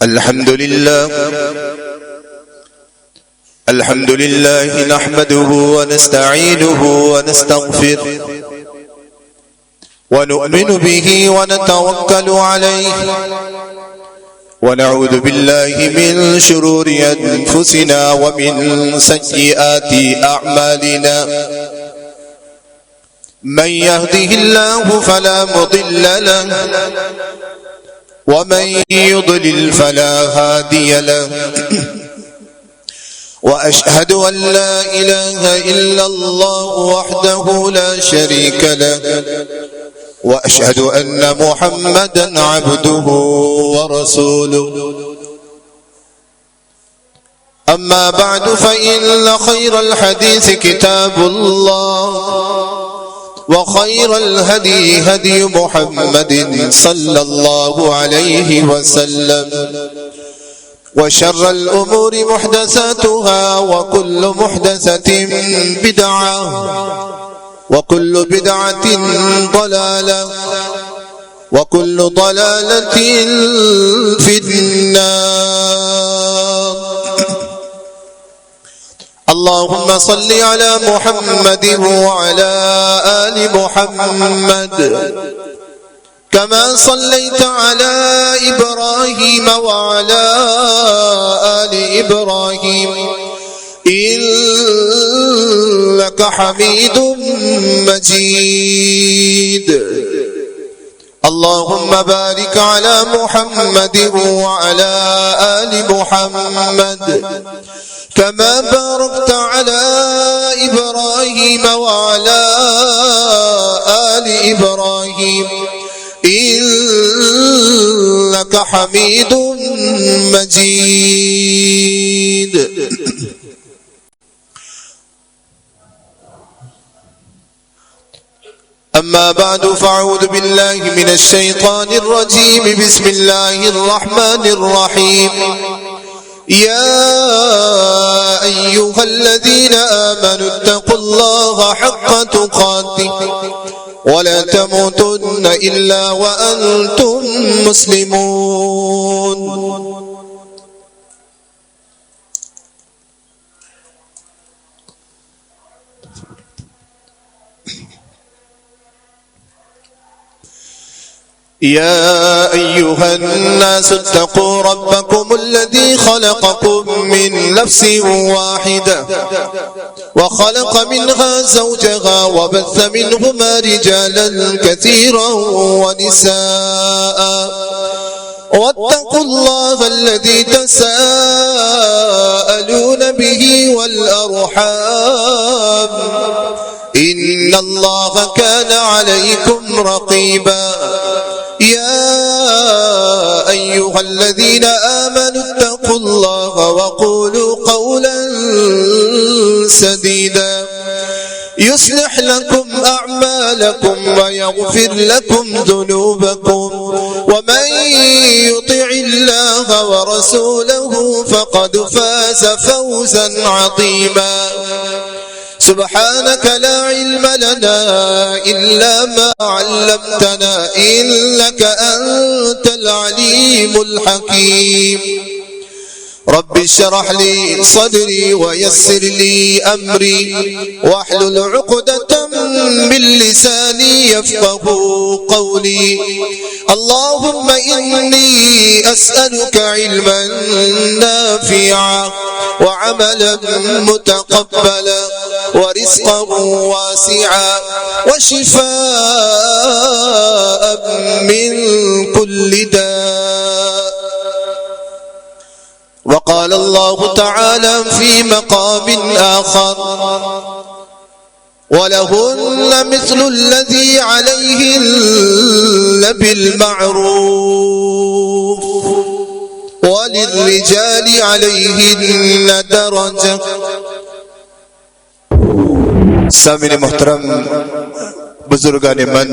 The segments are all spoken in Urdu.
الحمد لله نحمده ونستعينه ونستغفره ونؤمن به ونتوكل عليه ونعوذ بالله من شرور أنفسنا ومن سيئات أعمالنا من يهده الله فلا مضل له ومن يضلل فلا هادي له وأشهد أن لا إله إلا الله وحده لا شريك له وأشهد أن محمدا عبده ورسوله أما بعد فإن خير الحديث كتاب الله وخير الهدي هدي محمد صلى الله عليه وسلم وشر الأمور محدثاتها وكل محدثة بدعة وكل بدعة ضلالة وكل ضلالة في النار. اللهم صل على محمد وعلى آل محمد كما صليت على إبراهيم وعلى آل إبراهيم إنك حميد مجيد. اللهم بارك على محمد وعلى آل محمد كما باركت على إبراهيم وعلى آل إبراهيم إنك حميد مجيد. أما بعد فأعوذ بالله من الشيطان الرجيم. بسم الله الرحمن الرحيم. يا أيها الذين آمنوا اتقوا الله حق تقاته ولا تموتن إلا وأنتم مسلمون. يا أيها الناس اتقوا ربكم الذي خلقكم من نفس واحدة وخلق منها زوجها وبث منهما رجالا كثيرا ونساء واتقوا الله الذي تساءلون به والأرحام إن الله كان عليكم رقيبا. يا أيها الذين آمنوا اتقوا الله وقولوا قولا سديدا يصلح لكم أعمالكم ويغفر لكم ذنوبكم ومن يطع الله ورسوله فقد فاز فوزا عظيما. سبحانك لا علم لنا إلا ما علمتنا إنك أنت العليم الحكيم. رب اشرح لي صدري ويسر لي أمري واحلل عقدة من لساني يفقه قولي. اللهم إني أسألك علما نافعا وعملا متقبلا ورزقا واسعا وشفاء من كل داء. وقال الله تعالى في مقام آخر ولهن مثل الذي عليهن بالمعروف وللرجال عليهن درجة. سامعین محترم، بزرگان من،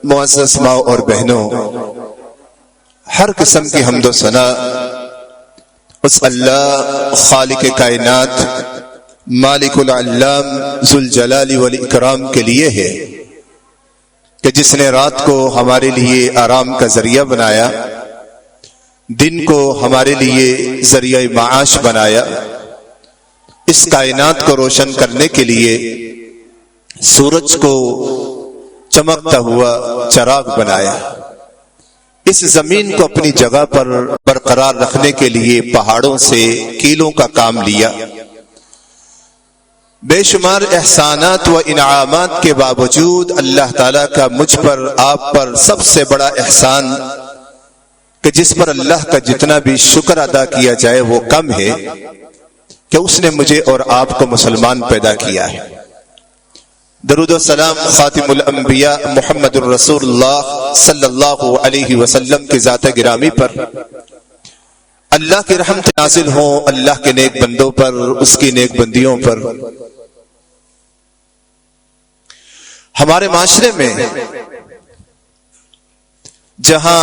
معزز ماں اور بہنوں، ہر قسم کی حمد و ثنا اس اللہ خالق کائنات مالک العلام ذوالجلال والاکرام کے لیے ہے کہ جس نے رات کو ہمارے لیے آرام کا ذریعہ بنایا، دن کو ہمارے لیے ذریعہ معاش بنایا، اس کائنات کو روشن کرنے کے لیے سورج کو چمکتا ہوا چراغ بنایا، اس زمین کو اپنی جگہ پر برقرار رکھنے کے لیے پہاڑوں سے کیلوں کا کام لیا۔ بے شمار احسانات و انعامات کے باوجود اللہ تعالیٰ کا مجھ پر آپ پر سب سے بڑا احسان کہ جس پر اللہ کا جتنا بھی شکر ادا کیا جائے وہ کم ہے کہ اس نے مجھے اور آپ کو مسلمان پیدا کیا ہے۔ درود و سلام خاتم الانبیاء محمد الرسول اللہ صلی اللہ علیہ وسلم کی ذات گرامی پر، اللہ کی رحمت نازل ہوں اللہ کے نیک بندوں پر، اس کی نیک بندیوں پر۔ ہمارے معاشرے میں جہاں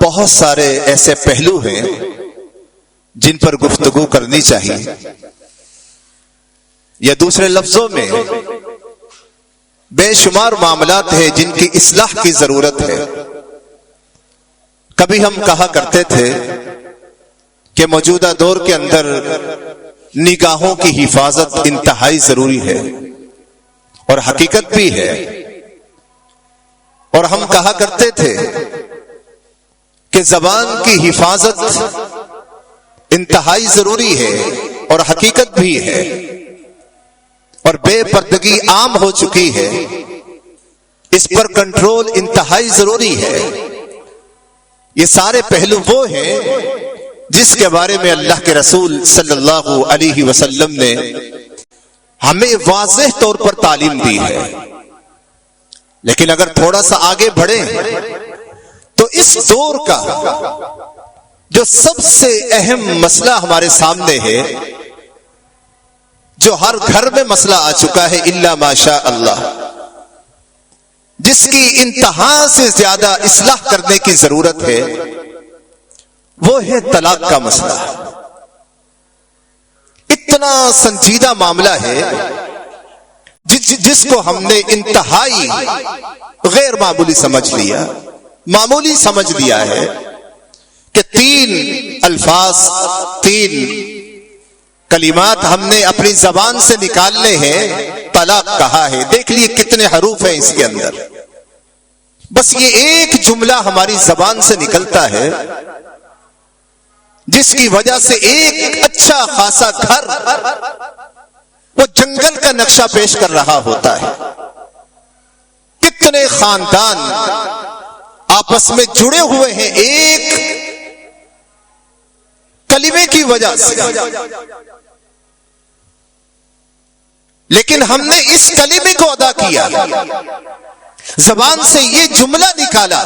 بہت سارے ایسے پہلو ہیں جن پر گفتگو کرنی چاہیے، یا دوسرے لفظوں میں بے شمار معاملات ہیں جن کی اصلاح کی ضرورت ہے۔ کبھی ہم کہا کرتے تھے کہ موجودہ دور کے اندر نگاہوں کی حفاظت انتہائی ضروری ہے، اور حقیقت بھی ہے۔ اور ہم کہا کرتے تھے کہ زبان کی حفاظت انتہائی ضروری ہے اور حقیقت بھی ہے، اور بے پردگی عام ہو چکی ہے، اس پر کنٹرول انتہائی ضروری ہے۔ یہ سارے پہلو وہ ہیں جس کے بارے میں اللہ کے رسول صلی اللہ علیہ وسلم نے ہمیں واضح طور پر تعلیم دی ہے۔ لیکن اگر تھوڑا سا آگے بڑھیں تو اس دور کا جو سب سے اہم مسئلہ ہمارے سامنے ہے، جو ہر گھر میں مسئلہ آ چکا ہے الا ماشاء اللہ، جس کی انتہا سے زیادہ اصلاح کرنے کی ضرورت ہے، وہ ہے طلاق کا مسئلہ۔ اتنا سنجیدہ معاملہ ہے جس کو ہم نے انتہائی غیر معمولی سمجھ لیا، معمولی سمجھ لیا ہے کہ 3 الفاظ، 3 کلمات ہم نے اپنی زبان سے نکالنے ہیں، طلاق کہا ہے۔ دیکھ لیے کتنے حروف ہیں اس کے اندر، بس یہ ایک جملہ ہماری زبان سے نکلتا ہے جس کی وجہ سے ایک اچھا خاصا گھر وہ جنگل کا نقشہ پیش کر رہا ہوتا ہے۔ کتنے خاندان آپس میں جڑے ہوئے ہیں ایک کلمے کی وجہ سے، لیکن ہم نے اس کلمے کو ادا کیا، زبان سے یہ جملہ نکالا،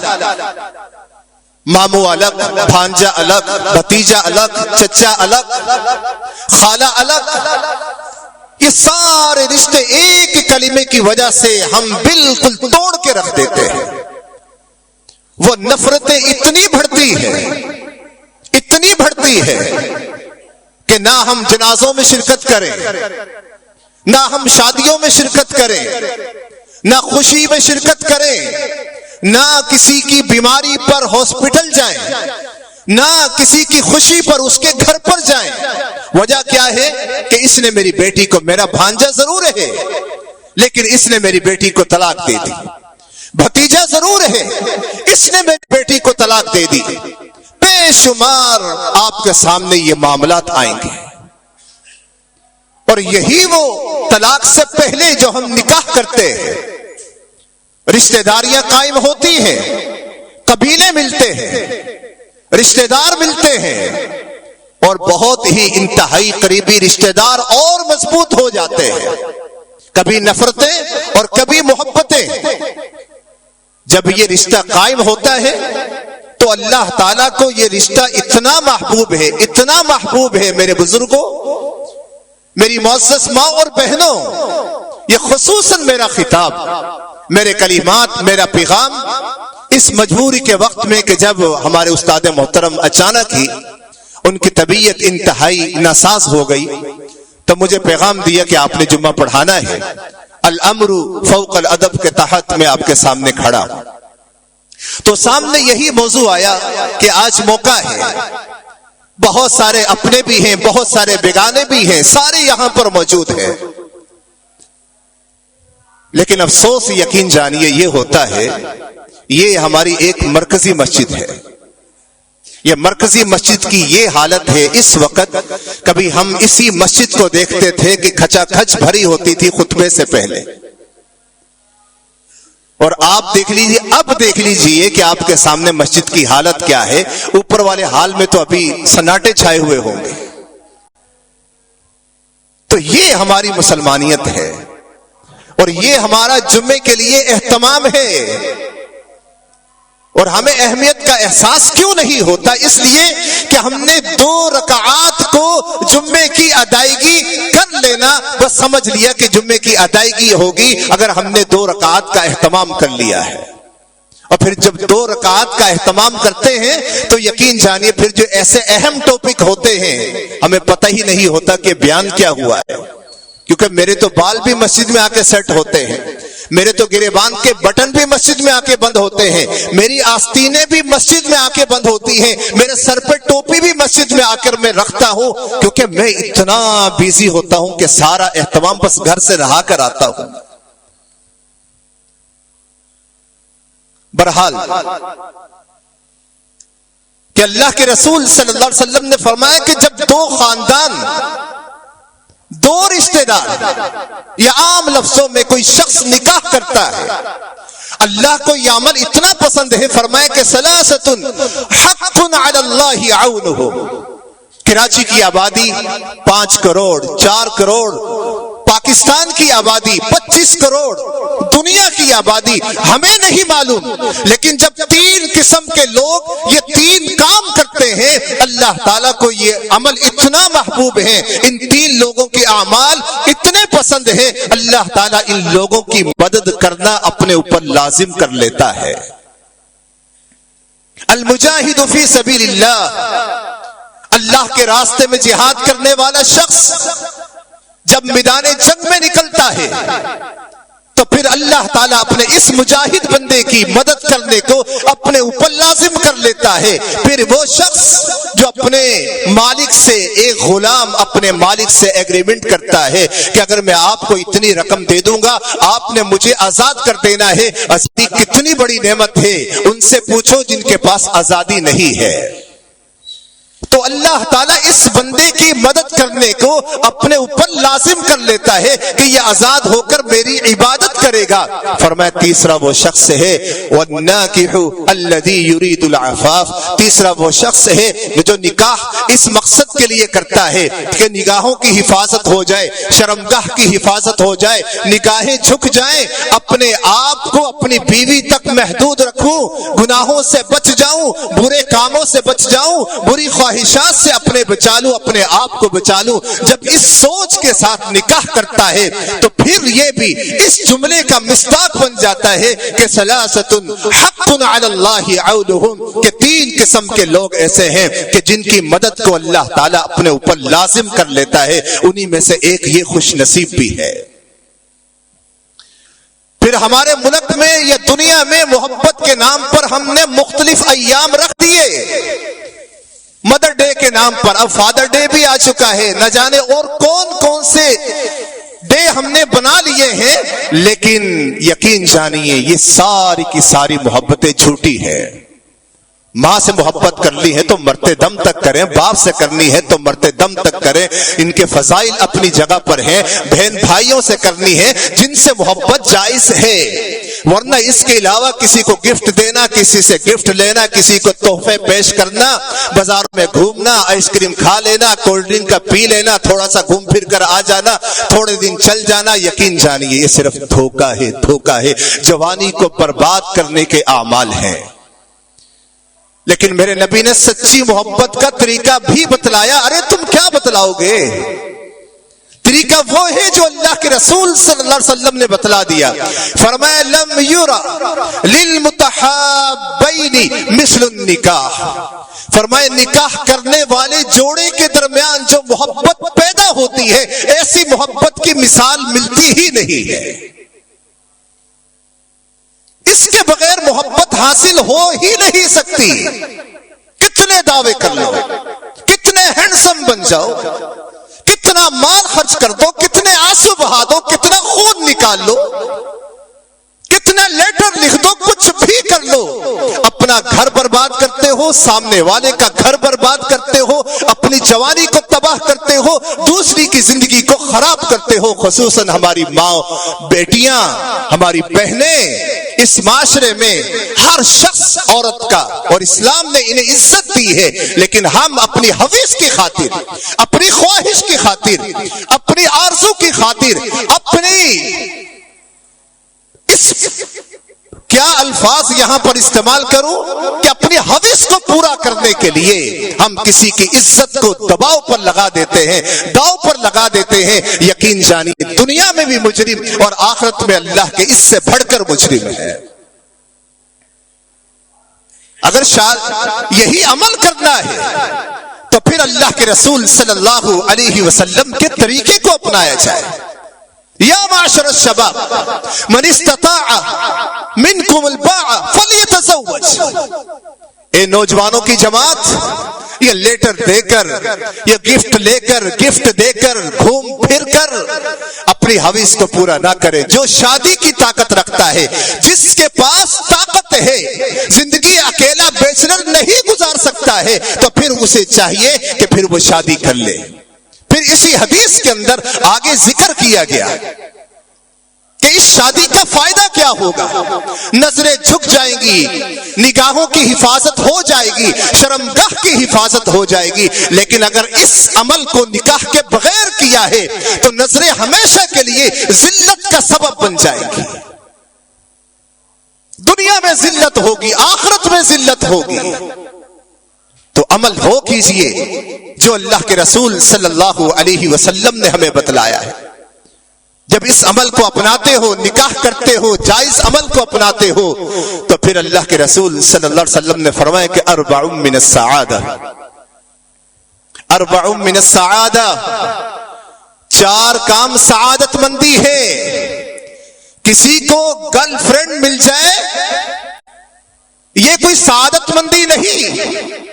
ماموں الگ، بھانجا الگ، بھتیجا الگ، چچا الگ، خالہ الگ، یہ سارے رشتے ایک کلمے کی وجہ سے ہم بالکل توڑ کے رکھ دیتے ہیں۔ وہ نفرتیں اتنی بڑھتی ہے کہ نہ ہم جنازوں میں شرکت کریں، نہ ہم شادیوں میں شرکت کریں، نہ خوشی میں شرکت کریں، نہ کسی کی بیماری پر ہاسپٹل جائیں، نہ کسی کی خوشی پر اس کے گھر پر جائیں۔ وجہ کیا ہے کہ اس نے میری بیٹی کو، میرا بھانجا ضرور ہے لیکن اس نے میری بیٹی کو طلاق دے دی، بھتیجا ضرور ہے اس نے میری بیٹی کو طلاق دے دی۔ بے شمار آپ کے سامنے یہ معاملات آئیں گے، اور یہی وہ طلاق سے پہلے جو ہم نکاح کرتے ہیں، رشتہ داریاں قائم ہوتی ہیں، قبیلے ملتے ہیں، رشتہ دار ملتے ہیں، اور بہت ہی انتہائی قریبی رشتہ دار اور مضبوط ہو جاتے ہیں، کبھی نفرتیں اور کبھی محبتیں۔ جب یہ رشتہ قائم ہوتا ہے تو اللہ تعالیٰ کو یہ رشتہ اتنا محبوب ہے، اتنا محبوب ہے میرے بزرگوں، میری معزز ماں اور بہنوں، یہ خصوصاً میرا خطاب، میرے کلمات، میرا پیغام اس مجبوری کے وقت میں کہ جب ہمارے استاد محترم اچانک ہی ان کی طبیعت انتہائی ناساز ہو گئی تو مجھے پیغام دیا کہ آپ نے جمعہ پڑھانا ہے، الامر فوق الادب کے تحت میں آپ کے سامنے کھڑا ہوں۔ تو سامنے یہی موضوع آیا کہ آج موقع ہے، بہت سارے اپنے بھی ہیں، بہت سارے بیگانے بھی ہیں، سارے یہاں پر موجود ہیں، لیکن افسوس یقین جانیے یہ ہوتا ہے، یہ ہماری ایک مرکزی مسجد ہے، یہ مرکزی مسجد کی یہ حالت ہے اس وقت۔ کبھی ہم اسی مسجد کو دیکھتے تھے کہ کھچا کھچ بھری ہوتی تھی خطبے سے پہلے، اور آپ دیکھ لیجئے، اب دیکھ لیجئے کہ آپ کے سامنے مسجد کی حالت کیا ہے۔ اوپر والے حال میں تو ابھی سناٹے چھائے ہوئے ہوں گے۔ تو یہ ہماری مسلمانیت ہے، اور یہ ہمارا جمعے کے لیے اہتمام ہے، اور ہمیں اہمیت کا احساس کیوں نہیں ہوتا؟ اس لیے کہ ہم نے 2 رکعات کو جمعے کی ادائیگی کر لینا، بس سمجھ لیا کہ جمعے کی ادائیگی ہوگی اگر ہم نے 2 رکعات کا اہتمام کر لیا ہے۔ اور پھر جب 2 رکعات کا اہتمام کرتے ہیں تو یقین جانیے پھر جو ایسے اہم ٹاپک ہوتے ہیں ہمیں پتہ ہی نہیں ہوتا کہ بیان کیا ہوا ہے، کیونکہ میرے تو بال بھی مسجد میں آ کے سیٹ ہوتے ہیں، میرے تو گریبان کے بٹن بھی مسجد میں آ کے بند ہوتے ہیں، میری آستینیں بھی مسجد میں آ کے بند ہوتی ہیں، میرے سر پہ ٹوپی بھی مسجد میں آ کر میں رکھتا ہوں، کیونکہ میں اتنا بیزی ہوتا ہوں کہ سارا اہتمام بس گھر سے رہا کر آتا ہوں۔ بہرحال کہ اللہ کے رسول صلی اللہ علیہ وسلم نے فرمایا کہ جب 2 خاندان، 2 رشتہ دار، یا عام لفظوں میں کوئی شخص نکاح کرتا ہے، اللہ کو یہ عمل اتنا پسند ہے، فرمایا کہ ثلاثۃ حق علی اللہ عونہ۔ کراچی کی آبادی 5 کروڑ، 4 کروڑ، پاکستان کی آبادی 25 کروڑ، دنیا کی آبادی ہمیں نہیں معلوم، لیکن جب 3 قسم کے لوگ یہ 3 کام کرتے ہیں، اللہ تعالیٰ کو یہ عمل اتنا محبوب ہے، ان 3 لوگوں کے اعمال اتنے پسند ہیں، اللہ تعالیٰ ان لوگوں کی مدد کرنا اپنے اوپر لازم کر لیتا ہے۔ المجاہد فی سبیل اللہ، اللہ کے راستے میں جہاد کرنے والا شخص جب میدان جنگ میں نکلتا ہے تو پھر اللہ تعالیٰ اپنے اس مجاہد بندے کی مدد کرنے کو اپنے اوپر لازم کر لیتا ہے۔ پھر وہ شخص جو اپنے مالک سے، ایک غلام اپنے مالک سے ایگریمنٹ کرتا ہے کہ اگر میں آپ کو اتنی رقم دے دوں گا آپ نے مجھے آزاد کر دینا ہے، آزادی کتنی بڑی نعمت ہے، ان سے پوچھو جن کے پاس آزادی نہیں ہے۔ تو اللہ تعالیٰ اس بندے کی مدد کرنے کو اپنے اوپر لازم کر لیتا ہے کہ یہ آزاد ہو کر میری عبادت کرے گا۔ فرمایا تیسرا وہ شخص ہے وَالنَّاكِحُ الَّذِي يُرِيدُ الْعَفَافِ، تیسرا وہ شخص ہے جو نکاح اس مقصد کے لیے کرتا ہے کہ نگاہوں کی حفاظت ہو جائے، شرمگاہ کی حفاظت ہو جائے، نگاہیں جھک جائیں، اپنے آپ کو اپنی بیوی تک محدود رکھوں، گناہوں سے بچ جاؤں، برے کاموں سے بچ جاؤں، بری خواہشات سے اپنے بچا لوں، اپنے آپ کو بچا لوں۔ جب اس سوچ کے ساتھ نکاح کرتا ہے تو پھر یہ بھی اس جملے کا مصداق بن جاتا ہے کہ ثلاثۃ حق علی اللہ عونہم، کہ 3 قسم کے لوگ ایسے ہیں کہ جن کی مدد کو اللہ تعالیٰ اپنے اوپر لازم کر لیتا ہے، انہی میں سے ایک یہ خوش نصیب بھی ہے۔ پھر ہمارے ملک میں یا دنیا میں محبت کے نام پر ہم نے مختلف ایام رکھ دیے، مدر ڈے کے نام پر، اب فادر ڈے بھی آ چکا ہے، نہ جانے اور کون کون سے ڈے ہم نے بنا لیے ہیں، لیکن یقین جانیے یہ ساری کی ساری محبتیں جھوٹی ہیں۔ ماں سے محبت کر لی ہے تو مرتے دم تک کریں، باپ سے کرنی ہے تو مرتے دم تک کریں، ان کے فضائل اپنی جگہ پر ہیں۔ بہن بھائیوں سے کرنی ہے جن سے محبت جائز ہے، ورنہ اس کے علاوہ کسی کو گفٹ دینا، کسی سے گفٹ لینا، کسی کو تحفے پیش کرنا، بازاروں میں گھومنا، آئس کریم کھا لینا، کولڈ ڈرنک کا پی لینا، تھوڑا سا گھوم پھر کر آ جانا، تھوڑے دن چل جانا، یقین جانیے یہ صرف دھوکہ ہے، دھوکہ ہے، جوانی کو برباد کرنے کے اعمال ہیں۔ لیکن میرے نبی نے سچی محبت کا طریقہ بھی بتلایا۔ ارے تم کیا بتلاؤ گے؟ طریقہ وہ ہے جو اللہ کے رسول صلی اللہ علیہ وسلم نے بتلا دیا۔ فرمایا لم یرا للمتحابین مثل النکاح، فرمایا نکاح کرنے والے جوڑے کے درمیان جو محبت پیدا ہوتی ہے ایسی محبت کی مثال ملتی ہی نہیں ہے۔ اس کے بغیر محبت حاصل ہو ہی نہیں سکتی. کتنے دعوے کر لو، کتنے ہینڈسم بن جاؤ، کتنا مال خرچ کر دو، کتنے آنسو بہا دو، کتنا خون نکال لو، کتنے لیٹر لکھ دو، کچھ بھی کر لو، اپنا گھر برباد کرتے ہو، سامنے والے کا گھر برباد کرتے ہو، اپنی جوانی کو تباہ کرتے ہو، دوسری کی زندگی کو خراب کرتے ہو. خصوصاً ہماری ماں، بیٹیاں، ہماری بہنیں اس معاشرے میں ہر شخص عورت کا، اور اسلام نے انہیں عزت دی ہے، لیکن ہم اپنی حویث کی خاطر، اپنی خواہش کی خاطر، اپنی آرزو کی خاطر، اپنی کیا الفاظ یہاں پر استعمال کروں کہ اپنی حویث کو پورا کرنے کے لیے ہم کسی کی عزت کو دباؤ پر لگا دیتے ہیں، داؤ پر لگا دیتے ہیں. یقین جانیے دنیا میں بھی مجرم اور آخرت میں اللہ کے اس سے بڑھ کر مجرم ہے. اگر یہی عمل کرنا ہے تو پھر اللہ کے رسول صلی اللہ علیہ وسلم کے طریقے کو اپنایا جائے. یا معاشر الشباب من استطاع منکم الباء فلیتزوج. اے نوجوانوں کی جماعت، یہ لیٹر دے کر، یہ گفٹ دے کر گھوم پھر کر اپنی حویث کو پورا نہ کرے. جو شادی کی طاقت رکھتا ہے، جس کے پاس طاقت ہے، زندگی اکیلا بیچلر نہیں گزار سکتا ہے، تو پھر اسے چاہیے کہ پھر وہ شادی کر لے. پھر اسی حدیث کے اندر آگے ذکر کیا گیا کہ اس شادی کا فائدہ کیا ہوگا. نظریں جھک جائیں گی، نگاہوں کی حفاظت ہو جائے گی، شرمگاہ کی حفاظت ہو جائے گی. لیکن اگر اس عمل کو نکاح کے بغیر کیا ہے تو نظریں ہمیشہ کے لیے ذلت کا سبب بن جائے گی. دنیا میں ذلت ہوگی، آخرت میں ذلت ہوگی. تو عمل وہ کیجئے جو اللہ کے رسول صلی اللہ علیہ وسلم نے ہمیں بتلایا ہے. جب اس عمل کو اپناتے ہو، نکاح کرتے ہو، جائز عمل کو اپناتے ہو، تو پھر اللہ کے رسول صلی اللہ علیہ وسلم نے فرمایا کہ اربع من السعادہ، اربع من السعادہ، 4 کام سعادت مندی ہے. کسی کو گرل فرینڈ مل جائے یہ کوئی سعادت مندی نہیں.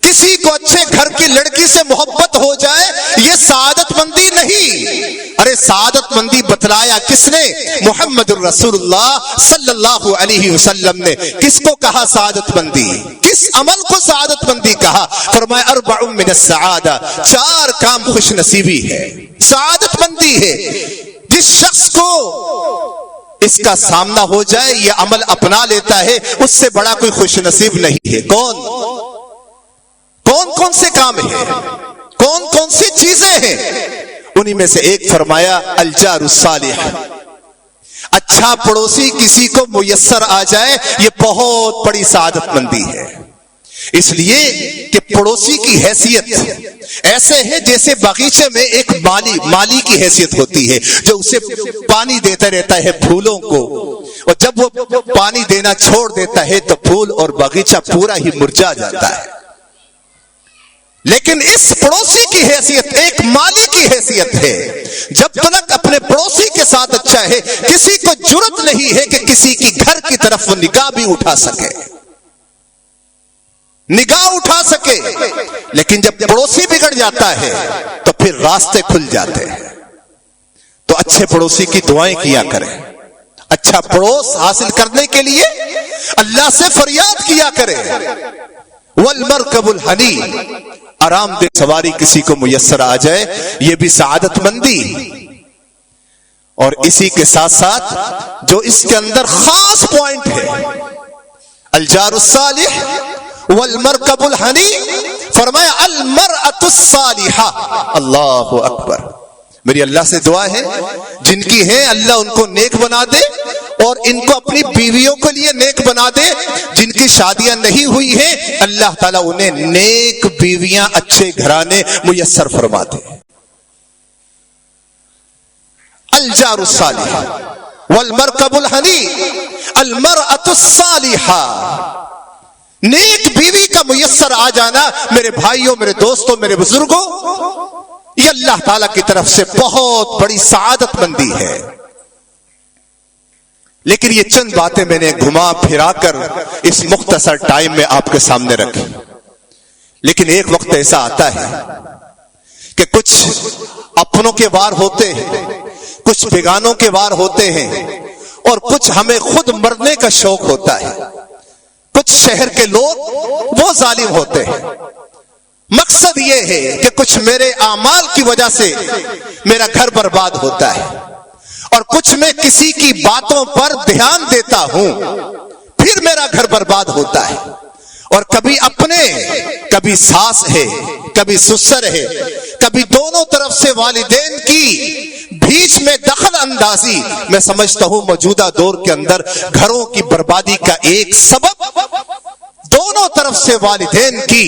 کسی کو اچھے گھر کی لڑکی سے محبت ہو جائے یہ سعادت مندی نہیں. ارے سعادت مندی بتلایا کس نے؟ محمد الرسول اللہ صلی اللہ علیہ وسلم نے. کس کو کہا سعادت مندی؟ کس عمل کو سعادت مندی کہا؟ فرمایا اربع من السعادہ، 4 کام خوش نصیبی ہے، سعادت مندی ہے. جس شخص کو اس کا سامنا ہو جائے، یہ عمل اپنا لیتا ہے، اس سے بڑا کوئی خوش نصیب نہیں ہے. کون سے کام ہیں، کون سی چیزیں ہیں؟ انہی میں سے ایک فرمایا الجار الصالح. اچھا پڑوسی کسی کو میسر آ جائے یہ بہت بڑی سعادت مندی ہے. اس لیے کہ پڑوسی کی حیثیت ایسے ہے جیسے باغیچے میں ایک مالی کی حیثیت ہوتی ہے جو اسے پانی دیتا رہتا ہے پھولوں کو، اور جب وہ پانی دینا چھوڑ دیتا ہے تو پھول اور باغیچہ پورا ہی مرجھا جاتا ہے. لیکن اس پڑوسی کی حیثیت ایک مالی کی حیثیت ہے. جب تک اپنے پڑوسی کے ساتھ اچھا ہے، کسی کو جرت نہیں ہے کہ کسی کی گھر کی طرف وہ نگاہ بھی اٹھا سکے، نگاہ اٹھا سکے. لیکن جب پڑوسی بگڑ جاتا ہے تو پھر راستے کھل جاتے ہیں. تو اچھے پڑوسی کی دعائیں کیا کریں. اچھا پڑوس حاصل کرنے کے لیے اللہ سے فریاد کیا کریں. والمرکب الحنی، آرام دہ سواری کسی کو میسر آ جائے یہ بھی سعادت مندی. اور اسی کے ساتھ ساتھ جو اس کے اندر خاص پوائنٹ ہے الجار الصالح والمرکب الحنی، فرمایا المرأة الصالحہ. اللہ اکبر. میری اللہ سے دعا ہے جن کی ہیں اللہ ان کو نیک بنا دے اور ان کو اپنی بیویوں کے لیے نیک بنا دے. جن کی شادیاں نہیں ہوئی ہیں اللہ تعالیٰ انہیں نیک بیویاں، اچھے گھرانے میسر فرما دے. الجار الصالح والمرکب الحنی المرأة الصالحہ. نیک بیوی کا میسر آ جانا میرے بھائیوں، میرے دوستوں، میرے بزرگوں، یہ اللہ تعالیٰ کی طرف سے بہت بڑی سعادت مندی ہے. لیکن یہ چند باتیں میں نے گھما پھرا کر اس مختصر ٹائم میں آپ کے سامنے رکھی. لیکن ایک وقت ایسا آتا ہے کہ کچھ اپنوں کے وار ہوتے ہیں، کچھ بیگانوں کے وار ہوتے ہیں، اور کچھ ہمیں خود مرنے کا شوق ہوتا ہے. کچھ شہر کے لوگ وہ ظالم ہوتے ہیں. مقصد یہ ہے کہ کچھ میرے اعمال کی وجہ سے میرا گھر برباد ہوتا ہے، اور کچھ میں کسی کی باتوں پر دھیان دیتا ہوں پھر میرا گھر برباد ہوتا ہے. اور کبھی اپنے، کبھی ساس ہے، کبھی سسر ہے، کبھی دونوں طرف سے والدین کی بیچ میں دخل اندازی، میں سمجھتا ہوں موجودہ دور کے اندر گھروں کی بربادی کا ایک سبب دونوں طرف سے والدین کی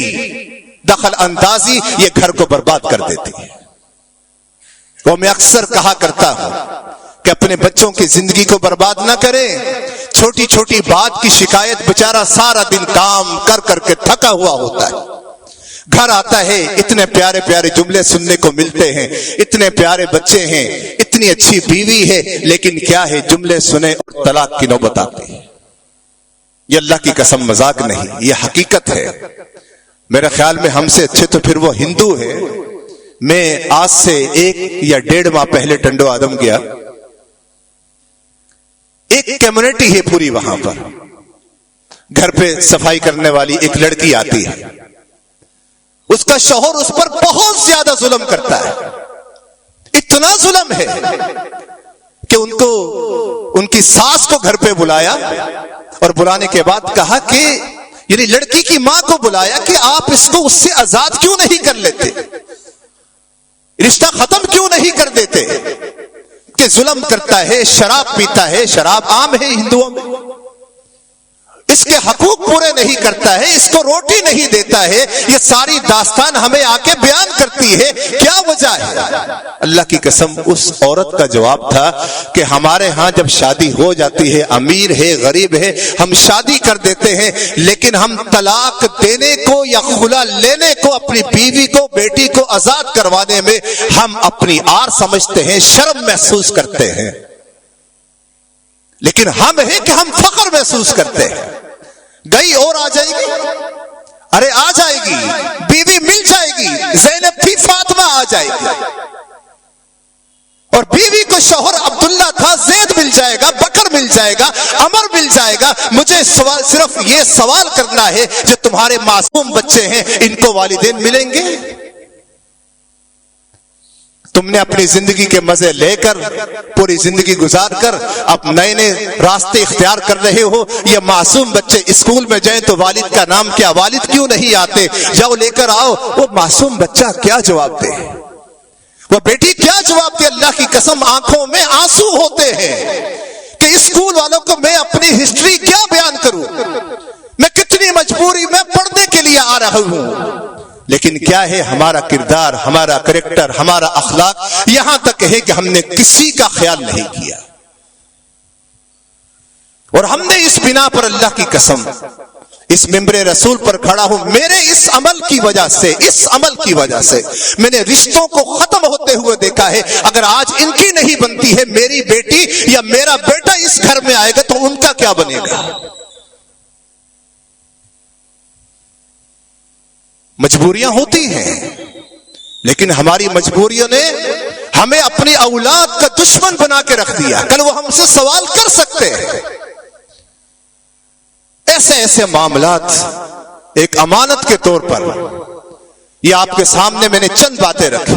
دخل اندازی یہ گھر کو برباد کر دیتی ہے. وہ میں اکثر کہا کرتا ہوں کہ اپنے بچوں کی زندگی کو برباد نہ کریں. چھوٹی چھوٹی بات کی شکایت بیچارہ سارا دن کام کر کر کے تھکا ہوا ہوتا ہے، گھر آتا ہے اتنے پیارے پیارے جملے سننے کو ملتے ہیں، اتنے پیارے بچے ہیں، اتنی اچھی بیوی ہے، لیکن کیا ہے جملے سنے اور طلاق کی نوبت آتی ہے. یہ اللہ کی قسم مذاق نہیں، یہ حقیقت ہے. میرے خیال میں ہم سے اچھے تو پھر وہ ہندو ہے. میں آج سے 1 یا 1.5 ماہ پہلے ٹنڈو آدم گیا. ایک کمیونٹی ہے پوری وہاں پر. گھر پہ صفائی کرنے والی ایک لڑکی آتی ہے، اس کا شوہر اس پر بہت زیادہ ظلم کرتا ہے. اتنا ظلم ہے کہ ان کی ساس کو گھر پہ بلایا، اور بلانے کے بعد کہا کہ یعنی لڑکی کی ماں کو بلایا کہ آپ اس کو اس سے آزاد کیوں نہیں کر لیتے، رشتہ ختم کیوں نہیں کر دیتے، کہ ظلم کرتا ہے، شراب پیتا ہے، شراب عام ہے ہندوؤں میں، اس کے حقوق پورے نہیں کرتا ہے، اس کو روٹی نہیں دیتا ہے. یہ ساری داستان ہمیں آ کے بیان کرتی ہے. کیا وجہ ہے؟ اللہ کی قسم اس عورت کا جواب تھا کہ ہمارے ہاں جب شادی ہو جاتی ہے، امیر ہے غریب ہے، ہم شادی کر دیتے ہیں، لیکن ہم طلاق دینے کو یا خلا لینے کو اپنی بیوی کو، بیٹی کو آزاد کروانے میں ہم اپنی آر سمجھتے ہیں، شرم محسوس کرتے ہیں. لیکن ہم ہیں کہ ہم فخر محسوس کرتے ہیں. گئی اور آ جائے گی، ارے آ جائے گی، بیوی مل جائے گی، زینب تھی فاطمہ آ جائے گی. اور بیوی کو شوہر عبداللہ تھا، زید مل جائے گا، بکر مل جائے گا، عمر مل جائے گا. مجھے صرف یہ سوال کرنا ہے جو تمہارے معصوم بچے ہیں ان کو والدین ملیں گے؟ تم نے اپنی زندگی کے مزے لے کر پوری زندگی گزار کر اب نئے نئے راستے اختیار کر رہے ہو. یہ معصوم بچے اسکول میں جائیں تو والد کا نام کیا، والد کیوں نہیں آتے، جاؤ لے کر آؤ. وہ معصوم بچہ کیا جواب دے، وہ بیٹی کیا جواب دے؟ اللہ کی قسم آنکھوں میں آنسو ہوتے ہیں کہ اسکول والوں کو میں اپنی ہسٹری کیا بیان کروں، میں کتنی مجبوری میں پڑھنے کے لیے آ رہا ہوں. لیکن کیا ہے ہمارا کردار، ہمارا کریکٹر، ہمارا اخلاق یہاں تک ہے کہ ہم نے کسی کا خیال نہیں کیا. اور ہم نے اس بنا پر اللہ کی قسم اس ممبر رسول پر کھڑا ہوں، میرے اس عمل کی وجہ سے میں نے رشتوں کو ختم ہوتے ہوئے دیکھا ہے. اگر آج ان کی نہیں بنتی ہے، میری بیٹی یا میرا بیٹا اس گھر میں آئے گا تو ان کا کیا بنے گا؟ مجبوریاں ہوتی ہیں، لیکن ہماری مجبوریوں نے ہمیں اپنی اولاد کا دشمن بنا کے رکھ دیا. کل وہ ہم سے سوال کر سکتے ہیں. ایسے معاملات ایک امانت کے طور پر یہ آپ کے سامنے میں نے چند باتیں رکھی.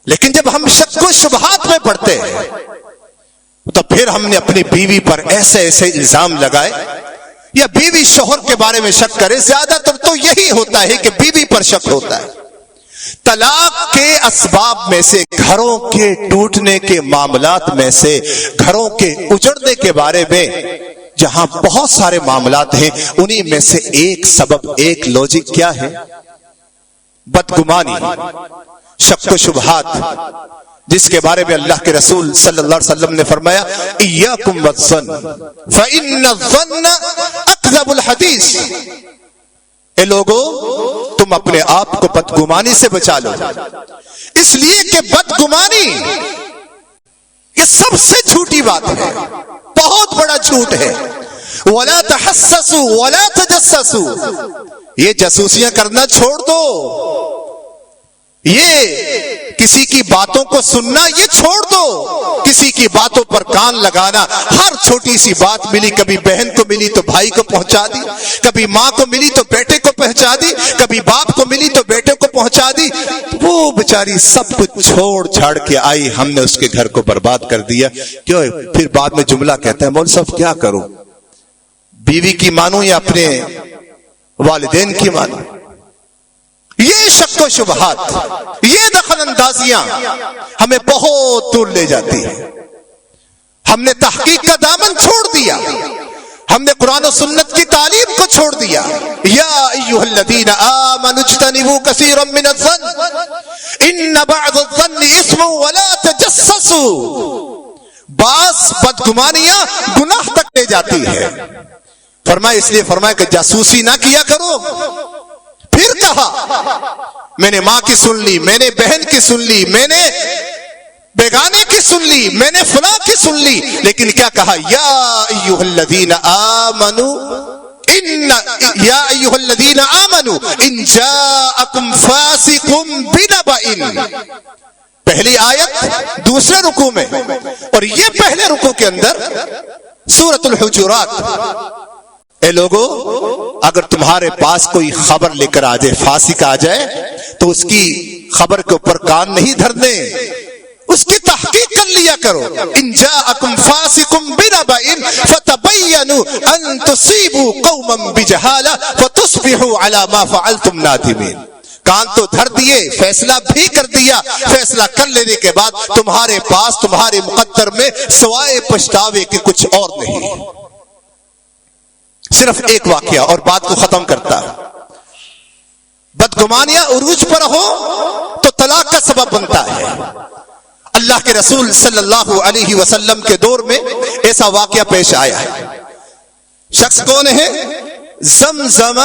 لیکن جب ہم شک و شبہات میں پڑتے ہیں تو پھر ہم نے اپنی بیوی پر ایسے الزام لگائے یا بیوی شوہر کے بارے میں شک کرے. زیادہ تر تو یہی ہوتا ہے کہ بیوی پر شک ہوتا ہے. طلاق کے اسباب میں سے، گھروں کے ٹوٹنے کے معاملات میں سے، گھروں کے اجڑنے کے بارے میں جہاں بہت سارے معاملات ہیں، انہی میں سے ایک سبب، ایک لوجک کیا ہے؟ بدگمانی، شک و شبہات، جس کے بارے میں اللہ کے رسول صلی اللہ علیہ وسلم نے فرمایا ایاکم والظن فإن الظن اکذب الحدیث. اے لوگو تم اپنے آپ کو بدگمانی سے بچا لو، اس لیے کہ بدگمانی یہ سب سے جھوٹی بات ہے. بہت بڑا جھوٹ ہے. وَلَا تَحَسَّسُوا وَلَا تَجَسَّسُوا, یہ جاسوسیاں کرنا چھوڑ دو. یہ کسی کی باتوں کو سننا یہ چھوڑ دو. کسی کی باتوں پر کان لگانا, ہر چھوٹی سی بات ملی, کبھی بہن کو ملی تو بھائی کو پہنچا دی, کبھی ماں کو ملی تو بیٹے کو پہنچا دی, کبھی باپ کو ملی تو بیٹے کو پہنچا دی. وہ بیچاری سب کچھ چھوڑ چھاڑ کے آئی, ہم نے اس کے گھر کو برباد کر دیا. کیوں؟ پھر بعد میں جملہ کہتا ہے, مولوی صاحب کیا کروں, بیوی کی مانوں یا اپنے والدین کی مانوں؟ یہ شک و شبہات, یہ دخل اندازیاں ہمیں بہت دور لے جاتی ہیں. ہم نے تحقیق کا دامن چھوڑ دیا, ہم نے قرآن و سنت کی تعلیم کو چھوڑ دیا. یا ایھا الذین آمنوا اجتنبوا کثیرا من الظن ان بعض الظن اثم ولا تجسسوا. بعض بدگمانیاں گناہ تک لے جاتی ہے. فرمایا, اس لیے فرمایا کہ جاسوسی نہ کیا کرو. پھر کہا, میں نے ماں کی سن لی, میں نے بہن کی سن لی, میں نے بیگانے کی سن لی, میں نے فلاں کی سن لی, لیکن کیا کہا؟ یا ایھا الذین آمنوا یا ایھا الذین آمنوا ان جاءکم فاسق بنبأ. پہلی آیت دوسرے رکوع میں, اور یہ پہلے رکوع کے اندر سورۃ الحجرات. اے لوگو, اگر تمہارے پاس کوئی خبر لے کر آ جائے, فاسق آ جائے, تو اس کی خبر کے اوپر کان نہیں دھرنے, اس کی تحقیق کر لیا کرو. ان جاءکم فاسق بنبأ فتبینوا ان تصیبوا قوما بجہالہ فتصبحوا علی ما فعلتم نادمین. کان تو دھر دیے, فیصلہ بھی کر دیا. فیصلہ کر لینے کے بعد تمہارے پاس, تمہارے مقدر میں سوائے پچھتاوے کے کچھ اور نہیں. صرف ایک واقعہ اور بات کو ختم کرتا. بدگمانیاں عروج پر ہو تو طلاق کا سبب بنتا ہے. اللہ کے رسول صلی اللہ علیہ وسلم کے دور میں ایسا واقعہ پیش آیا ہے. شخص کون ہے؟ زمزم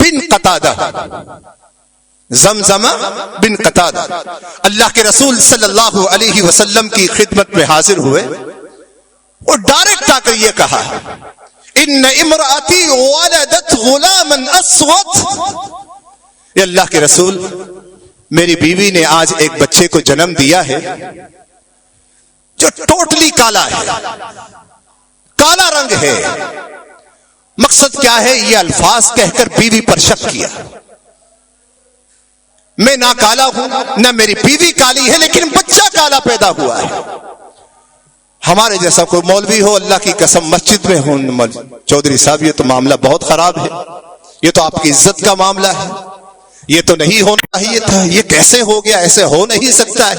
بن قتادہ. زمزم بن قتادہ اللہ کے رسول صلی اللہ علیہ وسلم کی خدمت میں حاضر ہوئے اور ڈائریکٹ آ کر یہ کہا, ان امراتی ولدت غلاما اسود. یہ اللہ کے رسول, میری بیوی نے آج ایک بچے کو جنم دیا ہے جو ٹوٹلی کالا ہے, کالا رنگ ہے. مقصد کیا ہے؟ یہ الفاظ کہہ کر بیوی پر شک کیا. میں نہ کالا ہوں نہ میری بیوی کالی ہے, لیکن بچہ کالا پیدا ہوا ہے. ہمارے جیسا کوئی مولوی ہو, اللہ کی قسم مسجد میں ہوں, چودھری صاحب یہ تو معاملہ بہت خراب ہے, یہ تو آپ کی عزت کا معاملہ ہے, یہ تو نہیں ہونا چاہیے تھا, یہ کیسے ہو گیا, ایسے ہو نہیں سکتا ہے.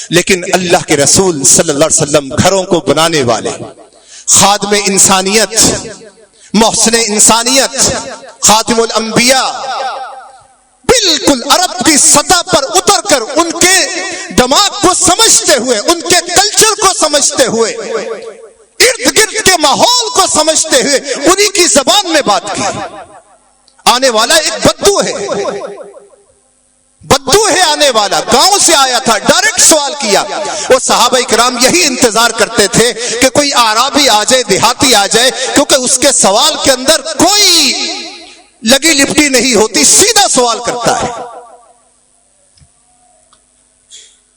لیکن اللہ کے رسول صلی اللہ علیہ وسلم گھروں کو بنانے والے, خادم انسانیت, محسن انسانیت, خاتم الانبیاء, بالکل عرب کی سطح پر اتر کر ان کے دماغ کو سمجھتے ہوئے, ان کے کلچر کو سمجھتے ہوئے, ارد گرد کے ماحول کو سمجھتے ہوئے انہی کی زبان میں بات کی. آنے والا ایک بدو ہے آنے والا, گاؤں سے آیا تھا, ڈائریکٹ سوال کیا. اور صحابہ کرام یہی انتظار کرتے تھے کہ کوئی اعرابی آ جائے, دیہاتی آ جائے, کیونکہ اس کے سوال کے اندر کوئی لگی لپٹی نہیں ہوتی, سیدھا سوال کرتا ہے.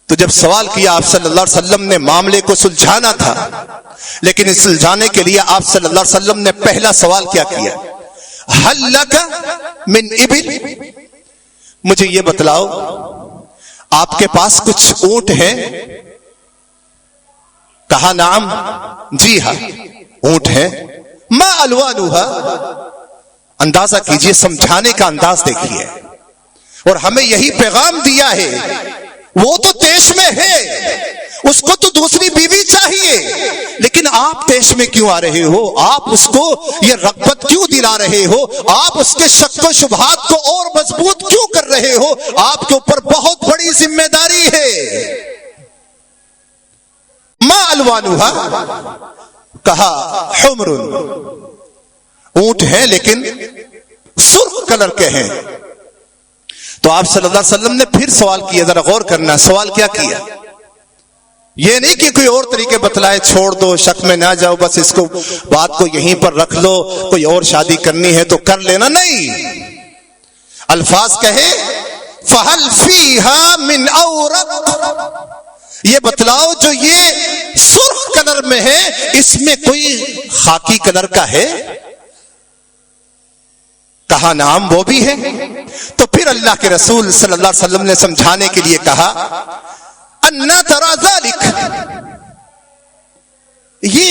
تو جب سوال کیا آپ صلی اللہ علیہ وسلم نے معاملے کو سلجھانا تھا, لیکن اس سلجھانے کے لیے آپ صلی اللہ علیہ وسلم نے پہلا سوال کیا کیا؟ ہل لک من ابل, مجھے یہ بتلاؤ آپ کے پاس کچھ اونٹ ہیں؟ کہا نعم, جی ہاں اونٹ ہیں. ما الوانھا, اندازہ کیجئے, سمجھانے کا انداز دیکھیے. اور ہمیں یہی پیغام دیا ہے, وہ تو دیش میں ہے, اس کو تو دوسری بیوی چاہیے, لیکن آپ دیش میں کیوں آ رہے ہو؟ آپ اس کو یہ رغبت کیوں دلا رہے ہو؟ آپ اس کے شک و شبہات کو اور مضبوط کیوں کر رہے ہو؟ آپ کے اوپر بہت بڑی ذمہ داری ہے. ما الوانھا, کہا حمر, اونٹ ہیں لیکن سرخ کلر کے ہیں. تو آپ صلی اللہ علیہ وسلم نے پھر سوال کیا, ذرا غور کرنا, سوال کیا کیا؟ یہ نہیں کہ کوئی اور طریقے بتلائے چھوڑ دو، شک میں نہ جاؤ، بس اس کو بات کو یہیں پر رکھ لو، کوئی اور شادی کرنی ہے تو کر لینا، نہیں، الفاظ کہے فَهَلْ فِيهَا مِنْ أَوْرَقٍ، یہ بتلاؤ جو یہ سرخ کلر میں ہے اس میں کوئی خاکی کلر کا ہے؟ کہا نعم وہ بھی ہے۔ تو پھر اللہ کے رسول صلی اللہ علیہ وسلم نے سمجھانے کے لیے کہا اَنَّا تَرَى ذَلِكَ، یہ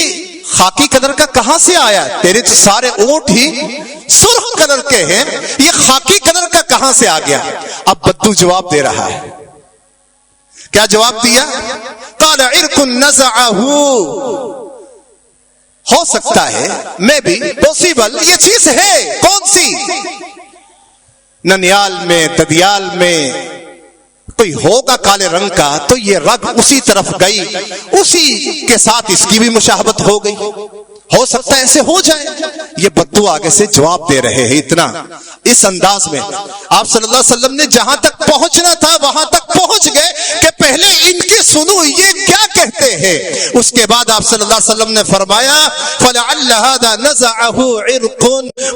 خاکی کلر کا کہاں سے آیا؟ تیرے تو سارے اونٹ ہی سرخ کلر کے ہیں، یہ خاکی کلر کا کہاں سے آ گیا؟ اب بدو جواب دے رہا ہے، کیا جواب دیا؟ قال عرق نزعه، ہو سکتا ہے میں بھی پوسیبل یہ چیز ہے، کون سی؟ ننیال میں ددیال میں کوئی ہوگا کالے رنگ کا، تو یہ رگ اسی طرف گئی، اسی کے ساتھ اس کی بھی مشابہت ہو گئی، ہو سکتا ہے ایسے ہو جائے۔ یہ بدو آگے سے جواب دے رہے ہیں، اتنا اس انداز میں آپ صلی اللہ علیہ وسلم نے جہاں تک پہنچنا تھا وہاں تک پہنچ گئے کہ پہلے ان کے سنو یہ کیا کہتے ہیں۔ اس کے بعد آپ صلی اللہ علیہ وسلم نے فرمایا فَلَعَلَّ هَذَا نَزَعَهُ عِرْقٌ،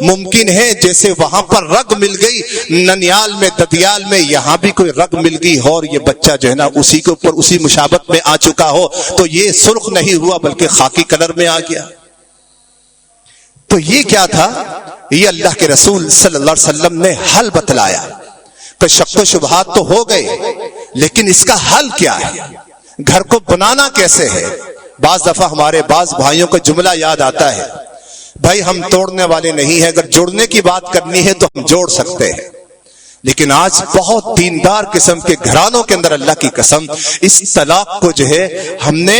ممکن ہے جیسے وہاں پر رگ مل گئی ننیال میں ددیال میں، یہاں بھی کوئی رگ مل گئی اور یہ بچہ جو ہے نا اسی کے اوپر اسی مشابہت میں آ چکا ہو، تو یہ سرخ نہیں ہوا بلکہ خاکی کلر میں آ گیا۔ تو یہ کیا تھا؟ یہ اللہ کے رسول صلی اللہ علیہ وسلم نے حل بتلایا کہ شک و شبہات تو ہو گئے لیکن اس کا حل کیا ہے، گھر کو بنانا کیسے ہے۔ بعض دفعہ ہمارے بعض بھائیوں کا جملہ یاد آتا ہے، بھائی ہم توڑنے والے نہیں ہیں، اگر جڑنے کی بات کرنی ہے تو ہم جوڑ سکتے ہیں، لیکن آج بہت دیندار قسم کے گھرانوں کے اندر اللہ کی قسم اس طلاق کو جو ہے ہم نے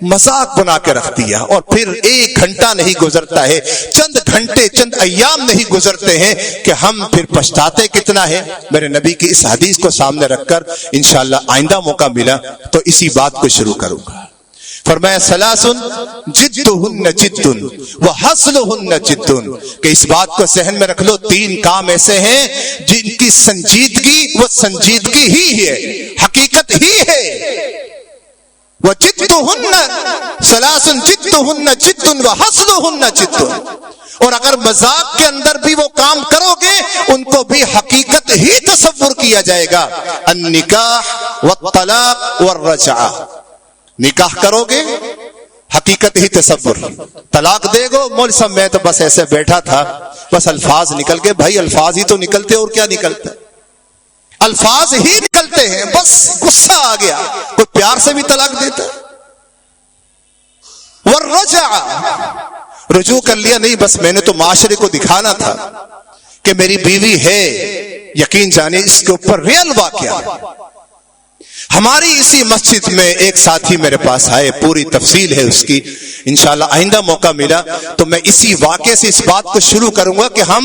مذاق بنا کے رکھ دیا، اور پھر ایک گھنٹہ نہیں گزرتا ہے، چند گھنٹے چند ایام نہیں گزرتے ہیں کہ ہم پھر پچھتاتے کتنا ہے۔ میرے نبی کی اس حدیث کو سامنے رکھ کر انشاءاللہ آئندہ موقع ملا تو اسی بات کو شروع کروں گا۔ فرمایا سلاسن جدہن جدن وحصلہن جدن، کہ اس بات کو ذہن میں رکھ لو، تین کام ایسے ہیں جن کی سنجیدگی وہ سنجیدگی ہی ہے، حقیقت ہی ہے۔ وَجِدُّهُنَّ سَلَاسٌ جِدُّهُنَّ جِدٌّ وَحَصْلُهُنَّ جِدٌّ، اور اگر مذاق کے اندر بھی وہ کام کرو گے ان کو بھی حقیقت ہی تصور کیا جائے گا۔ النکاح والطلاق والرجعہ، نکاح کرو گے حقیقت ہی تصور، طلاق دے گو مول صاحب میں تو بس ایسے بیٹھا تھا، بس الفاظ نکل کے، بھائی الفاظ ہی تو نکلتے اور کیا نکلتا، الفاظ ہی نکلتے ہیں، بس غصہ آ گیا، کوئی پیار سے بھی طلاق دیتا۔ والرجعہ، رجوع کر لیا، نہیں بس میں نے تو معاشرے کو دکھانا تھا کہ میری بیوی ہے، یقین جانے اس کے اوپر ریل واقعہ۔ ہماری اسی مسجد میں ایک ساتھی میرے پاس آئے، پوری تفصیل ہے اس کی، انشاءاللہ آئندہ موقع ملا تو میں اسی واقعے سے اس بات کو شروع کروں گا کہ ہم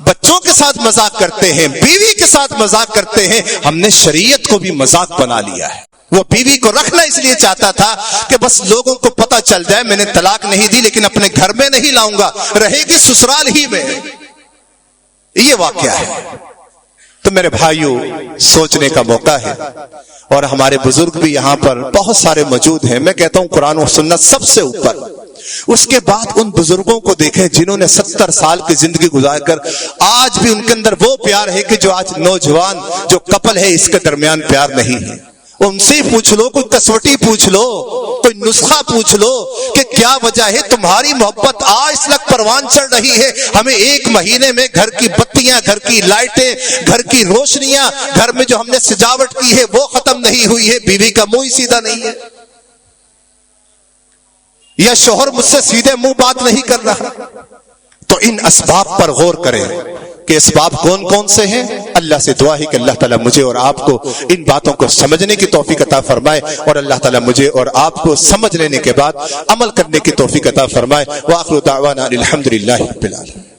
بچوں کے ساتھ مذاق کرتے ہیں، بیوی کے ساتھ مذاق کرتے ہیں، ہم نے شریعت کو بھی مذاق بنا لیا ہے۔ وہ بیوی کو رکھنا اس لیے چاہتا تھا کہ بس لوگوں کو پتہ چل جائے میں نے طلاق نہیں دی لیکن اپنے گھر میں نہیں لاؤں گا، رہے گی سسرال ہی میں۔ یہ واقعہ ہے۔ تو میرے بھائیوں سوچنے کا موقع ہے، اور ہمارے بزرگ بھی یہاں پر بہت سارے موجود ہیں، میں کہتا ہوں قرآن و سنت سب سے اوپر۔ اس کے بعد ان بزرگوں کو دیکھیں جنہوں نے 70 سال کی زندگی گزار کر آج بھی ان کے اندر وہ پیار ہے کہ جو آج نوجوان جو کپل ہے اس کے درمیان پیار نہیں ہے۔ ان سے پوچھ لو، کوئی کسوٹی پوچھ لو، کوئی نسخہ پوچھ لو کہ کیا وجہ ہے تمہاری محبت آج تک پروان چڑھ رہی ہے، ہمیں ایک مہینے میں گھر کی بتیاں، گھر کی لائٹیں، گھر کی روشنیاں، گھر میں جو ہم نے سجاوٹ کی ہے وہ ختم نہیں ہوئی ہے، بیوی کا منہ ہی سیدھا نہیں ہے، یا شوہر مجھ سے سیدھے منہ بات نہیں کر رہا۔ تو ان اسباب پر غور کریں کہ اسباب کون کون سے ہیں۔ اللہ سے دعا ہے کہ اللہ تعالیٰ مجھے اور آپ کو ان باتوں کو سمجھنے کی توفیق عطا فرمائے، اور اللہ تعالیٰ مجھے اور آپ کو سمجھ لینے کے بعد عمل کرنے کی توفیق عطا فرمائے۔ وآخر دعوانا الحمدللہ رب العالمین۔